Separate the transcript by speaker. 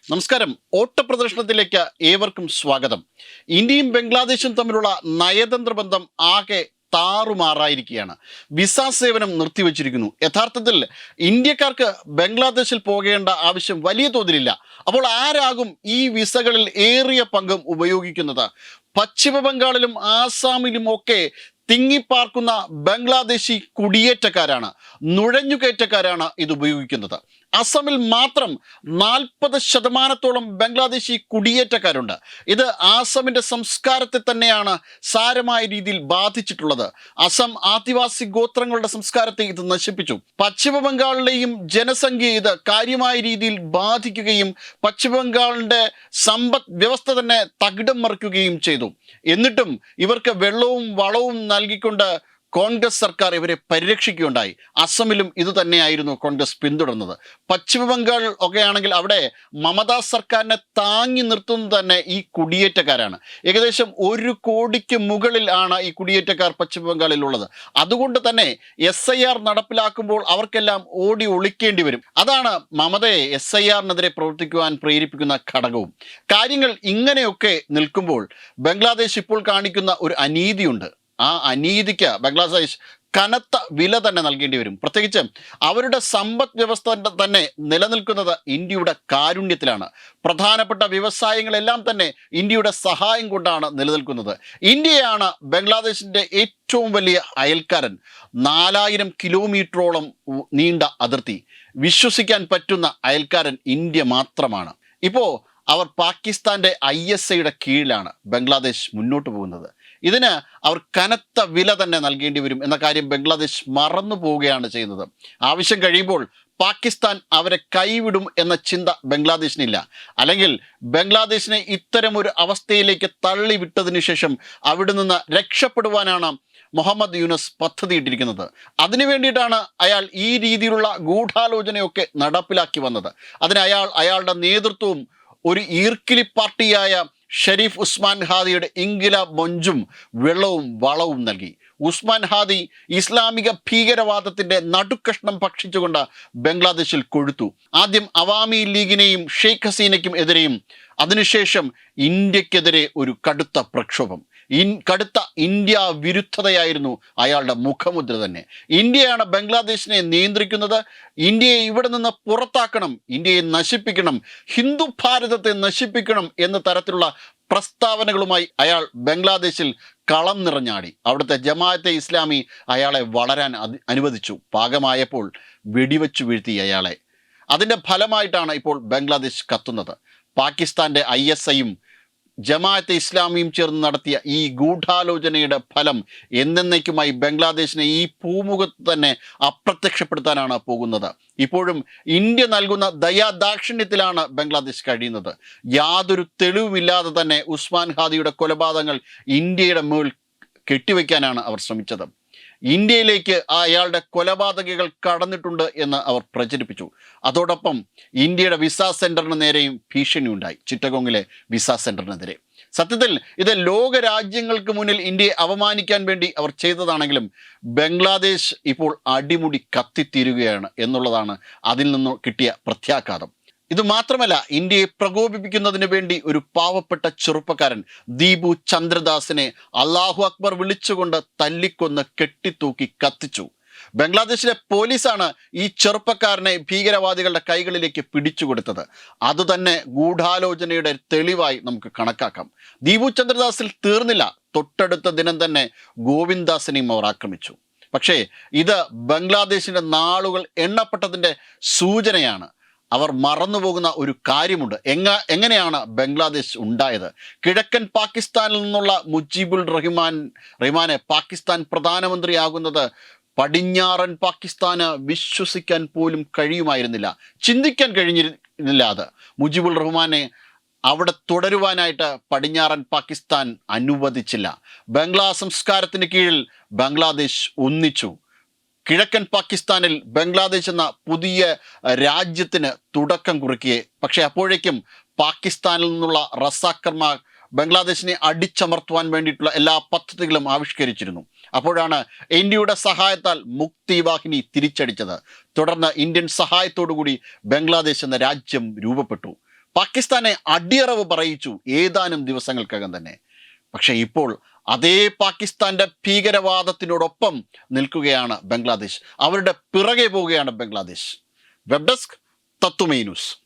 Speaker 1: നമസ്കാരം. ഓട്ടപ്രദർശനത്തിലേക്ക് ഏവർക്കും സ്വാഗതം. ഇന്ത്യയും ബംഗ്ലാദേശും തമ്മിലുള്ള നയതന്ത്ര ബന്ധം ആകെ താറുമാറായിരിക്കുകയാണ്. വിസ സേവനം നിർത്തിവച്ചിരിക്കുന്നു. യഥാർത്ഥത്തിൽ ഇന്ത്യക്കാർക്ക് ബംഗ്ലാദേശിൽ പോകേണ്ട ആവശ്യം വലിയ തോതിലില്ല. അപ്പോൾ ആരാകും ഈ വിസകളിൽ ഏറിയ പങ്കും ഉപയോഗിക്കുന്നത്? പശ്ചിമ ബംഗാളിലും ആസാമിലും ഒക്കെ തിങ്ങിപ്പാർക്കുന്ന ബംഗ്ലാദേശി കുടിയേറ്റക്കാരാണ്, നുഴഞ്ഞുകയറ്റക്കാരാണ് ഇത് ഉപയോഗിക്കുന്നത്. അസമിൽ മാത്രം 40% ബംഗ്ലാദേശി കുടിയേറ്റക്കാരുണ്ട്. ഇത് ആസാമിൻ്റെ സംസ്കാരത്തെ തന്നെയാണ് സാരമായ രീതിയിൽ ബാധിച്ചിട്ടുള്ളത്. അസം ആദിവാസി ഗോത്രങ്ങളുടെ സംസ്കാരത്തെ ഇത് നശിപ്പിച്ചു. പശ്ചിമ ബംഗാളിലെയും ജനസംഖ്യയെ ഇത് കാര്യമായ രീതിയിൽ ബാധിക്കുകയും പശ്ചിമ ബംഗാളിൻ്റെ സമ്പദ് വ്യവസ്ഥ തന്നെ തകിടം മറിക്കുകയും ചെയ്തു. എന്നിട്ടും ഇവർക്ക് വെള്ളവും വളവും നൽകിക്കൊണ്ട് കോൺഗ്രസ് സർക്കാർ ഇവരെ പരിരക്ഷിക്കുകയുണ്ടായി. അസമിലും ഇത് തന്നെയായിരുന്നു കോൺഗ്രസ് പിന്തുടർന്നത്. പശ്ചിമ ബംഗാൾ ഒക്കെ ആണെങ്കിൽ അവിടെ മമതാ സർക്കാരിനെ താങ്ങി നിർത്തുന്നത് തന്നെ ഈ കുടിയേറ്റക്കാരാണ്. ഏകദേശം 1 കോടിക്ക് മുകളിൽ ആണ് ഈ കുടിയേറ്റക്കാർ പശ്ചിമ ബംഗാളിലുള്ളത്. അതുകൊണ്ട് തന്നെ SIR നടപ്പിലാക്കുമ്പോൾ അവർക്കെല്ലാം ഓടി ഒളിക്കേണ്ടി വരും. അതാണ് മമതയെ SIRനെതിരെ പ്രവർത്തിക്കുവാൻ പ്രേരിപ്പിക്കുന്ന ഘടകവും. കാര്യങ്ങൾ ഇങ്ങനെയൊക്കെ നിൽക്കുമ്പോൾ ബംഗ്ലാദേശ് ഇപ്പോൾ കാണിക്കുന്ന ഒരു അനീതിയുണ്ട്. ആ അനീതിക്ക് ബംഗ്ലാദേശ് കനത്ത വില തന്നെ നൽകേണ്ടി വരും. പ്രത്യേകിച്ച് അവരുടെ സമ്പദ് വ്യവസ്ഥ തന്നെ നിലനിൽക്കുന്നത് ഇന്ത്യയുടെ കാരുണ്യത്തിലാണ്. പ്രധാനപ്പെട്ട വ്യവസായങ്ങളെല്ലാം തന്നെ ഇന്ത്യയുടെ സഹായം കൊണ്ടാണ് നിലനിൽക്കുന്നത്. ഇന്ത്യയാണ് ബംഗ്ലാദേശിൻ്റെ ഏറ്റവും വലിയ അയൽക്കാരൻ. 4000 കിലോമീറ്ററോളം നീണ്ട അതിർത്തി. വിശ്വസിക്കാൻ പറ്റുന്ന അയൽക്കാരൻ ഇന്ത്യ മാത്രമാണ്. ഇപ്പോൾ അവർ പാകിസ്ഥാൻ്റെ ISIയുടെ കീഴിലാണ് ബംഗ്ലാദേശ് മുന്നോട്ട് പോകുന്നത്. ഇതിന് അവർ കനത്ത വില തന്നെ നൽകേണ്ടി വരും എന്ന കാര്യം ബംഗ്ലാദേശ് മറന്നു പോവുകയാണ് ചെയ്യുന്നത്. ആവശ്യം കഴിയുമ്പോൾ പാകിസ്ഥാൻ അവരെ കൈവിടും എന്ന ചിന്ത ബംഗ്ലാദേശിനില്ല. അല്ലെങ്കിൽ ബംഗ്ലാദേശിനെ ഇത്തരമൊരു അവസ്ഥയിലേക്ക് തള്ളിവിട്ടതിനു ശേഷം അവിടെ നിന്ന് രക്ഷപ്പെടുവാനാണ് മുഹമ്മദ് യൂനസ് പദ്ധതിയിട്ടിരിക്കുന്നത്. അതിനു വേണ്ടിയിട്ടാണ് അയാൾ ഈ രീതിയിലുള്ള ഗൂഢാലോചനയൊക്കെ നടപ്പിലാക്കി വന്നത്. അതിന് അയാളുടെ നേതൃത്വവും ഒരു ഈർക്കിലി പാർട്ടിയായ ഷെരീഫ് ഉസ്മാൻ ഹാദിയുടെ ഇൻകിലാബ് മൊഞ്ചും വെള്ളവും വളവും നൽകി. ഉസ്മാൻ ഹാദി ഇസ്ലാമിക ഭീകരവാദത്തിൻ്റെ നടുക്കഷ്ണം ഭക്ഷിച്ചുകൊണ്ട് ബംഗ്ലാദേശിൽ കൊഴുത്തു. ആദ്യം അവാമി ലീഗിനെയും ഷെയ്ഖ് ഹസീനയ്ക്കും എതിരെയും അതിനുശേഷം ഇന്ത്യക്കെതിരെ ഒരു കടുത്ത പ്രക്ഷോഭം. കടുത്ത ഇന്ത്യ വിരുദ്ധതയായിരുന്നു അയാളുടെ മുഖമുദ്ര തന്നെ. ഇന്ത്യയാണ് ബംഗ്ലാദേശിനെ നിയന്ത്രിക്കുന്നത്. ഇന്ത്യയെ ഇവിടെ നിന്ന് പുറത്താക്കണം, ഇന്ത്യയെ നശിപ്പിക്കണം, ഹിന്ദു ഭാരതത്തെ നശിപ്പിക്കണം എന്ന തരത്തിലുള്ള പ്രസ്താവനകളുമായി അയാൾ ബംഗ്ലാദേശിൽ കളം നിറഞ്ഞാടി. അവിടുത്തെ ജമാഅത്തെ ഇസ്ലാമി അയാളെ വളരാൻ അനുവദിച്ചു. പാകമായപ്പോൾ വെടിവെച്ചു വീഴ്ത്തി അയാളെ. അതിൻ്റെ ഫലമായിട്ടാണ് ഇപ്പോൾ ബംഗ്ലാദേശ് കത്തുന്നത്. പാകിസ്ഥാൻ്റെ ISIയും ജമാഅത്തെ ഇസ്ലാമിയും ചേർന്ന് നടത്തിയ ഈ ഗൂഢാലോചനയുടെ ഫലം എന്നേക്കുമായി ബംഗ്ലാദേശിനെ ഈ ഭൂമുഖത്ത് തന്നെ അപ്രത്യക്ഷപ്പെടുത്താനാണ് പോകുന്നത്. ഇപ്പോഴും ഇന്ത്യ നൽകുന്ന ദയാദാക്ഷിണ്യത്തിലാണ് ബംഗ്ലാദേശ് കഴിയുന്നത്. യാതൊരു തെളിവുമില്ലാതെ തന്നെ ഉസ്മാൻ ഹാദിയുടെ കൊലപാതകങ്ങൾ ഇന്ത്യയുടെ മേൽ കെട്ടിവെക്കാനാണ് അവർ ശ്രമിച്ചത്. ഇന്ത്യയിലേക്ക് അയാളുടെ കൊലപാതകികൾ കടന്നിട്ടുണ്ട് എന്ന് അവർ പ്രചരിപ്പിച്ചു. അതോടൊപ്പം ഇന്ത്യയുടെ വിസ സെൻറ്ററിന് നേരെയും ഭീഷണിയുണ്ടായി, ചിറ്റഗോങ്ങിലെ വിസ സെൻറ്ററിനെതിരെ. സത്യത്തിൽ ഇത് ലോകരാജ്യങ്ങൾക്ക് മുന്നിൽ ഇന്ത്യയെ അപമാനിക്കാൻ വേണ്ടി അവർ ചെയ്തതാണെങ്കിലും ബംഗ്ലാദേശ് ഇപ്പോൾ അടിമുടി കത്തിത്തീരുകയാണ് എന്നുള്ളതാണ് അതിൽ നിന്ന് കിട്ടിയ പ്രത്യാഘാതം. ഇത് മാത്രമല്ല, ഇന്ത്യയെ പ്രകോപിപ്പിക്കുന്നതിന് വേണ്ടി ഒരു പാവപ്പെട്ട ചെറുപ്പക്കാരൻ ദീപു ചന്ദ്രദാസിനെ അല്ലാഹു അക്ബർ വിളിച്ചുകൊണ്ട് തല്ലിക്കൊന്ന് കെട്ടിത്തൂക്കി കത്തിച്ചു. ബംഗ്ലാദേശിലെ പോലീസാണ് ഈ ചെറുപ്പക്കാരനെ ഭീകരവാദികളുടെ കൈകളിലേക്ക് പിടിച്ചുകൊടുത്തത്. അതുതന്നെ ഗൂഢാലോചനയുടെ തെളിവായി നമുക്ക് കണക്കാക്കാം. ദീപു ചന്ദ്രദാസിൽ തീർന്നില്ല. തൊട്ടടുത്ത ദിനം തന്നെ ഗോവിന്ദാസിനെയും അവർ ആക്രമിച്ചു. പക്ഷേ ഇത് ബംഗ്ലാദേശിൻ്റെ നാളുകൾ എണ്ണപ്പെട്ടതിൻ്റെ സൂചനയാണ്. അവർ മറന്നുപോകുന്ന ഒരു കാര്യമുണ്ട്. എങ്ങനെയാണ് ബംഗ്ലാദേശ് ഉണ്ടായത്? കിഴക്കൻ പാകിസ്ഥാനിൽ നിന്നുള്ള മുജീബുർ റഹ്മാനെ പാകിസ്ഥാൻ പ്രധാനമന്ത്രിയാകുന്നത് പടിഞ്ഞാറൻ പാകിസ്ഥാന് വിശ്വസിക്കാൻ പോലും കഴിയുമായിരുന്നില്ല, ചിന്തിക്കാൻ കഴിഞ്ഞിരുന്നില്ല. അത് മുജീബുർ റഹ്മാനെ അവിടെ തുടരുവാനായിട്ട് പടിഞ്ഞാറൻ പാകിസ്ഥാൻ അനുവദിച്ചില്ല. ബംഗ്ലാ സംസ്കാരത്തിന് കീഴിൽ ബംഗ്ലാദേശ് ഒന്നിച്ചു. കിഴക്കൻ പാകിസ്ഥാനിൽ ബംഗ്ലാദേശ് എന്ന പുതിയ രാജ്യത്തിന് തുടക്കം കുറിക്കുകയെ. പക്ഷേ അപ്പോഴേക്കും പാകിസ്ഥാനിൽ നിന്നുള്ള റസാക്കർമാർ ബംഗ്ലാദേശിനെ അടിച്ചമർത്തുവാൻ വേണ്ടിയിട്ടുള്ള എല്ലാ പദ്ധതികളും ആവിഷ്കരിച്ചിരുന്നു. അപ്പോഴാണ് ഇന്ത്യയുടെ സഹായത്താൽ മുക്തി വാഹിനി തിരിച്ചടിച്ചത്. തുടർന്ന് ഇന്ത്യൻ സഹായത്തോടുകൂടി ബംഗ്ലാദേശ് എന്ന രാജ്യം രൂപപ്പെട്ടു. പാകിസ്ഥാനെ അടിയറവ് പറയിച്ചു ഏതാനും ദിവസങ്ങൾക്കകം തന്നെ. പക്ഷേ ഇപ്പോൾ അതേ പാകിസ്ഥാന്റെ ഭീകരവാദത്തിനോടൊപ്പം നിൽക്കുകയാണ് ബംഗ്ലാദേശ്. അവരുടെ പിറകെ പോവുകയാണ് ബംഗ്ലാദേശ്. വെബ് ഡെസ്ക് തത്തുമൈ ന്യൂസ്.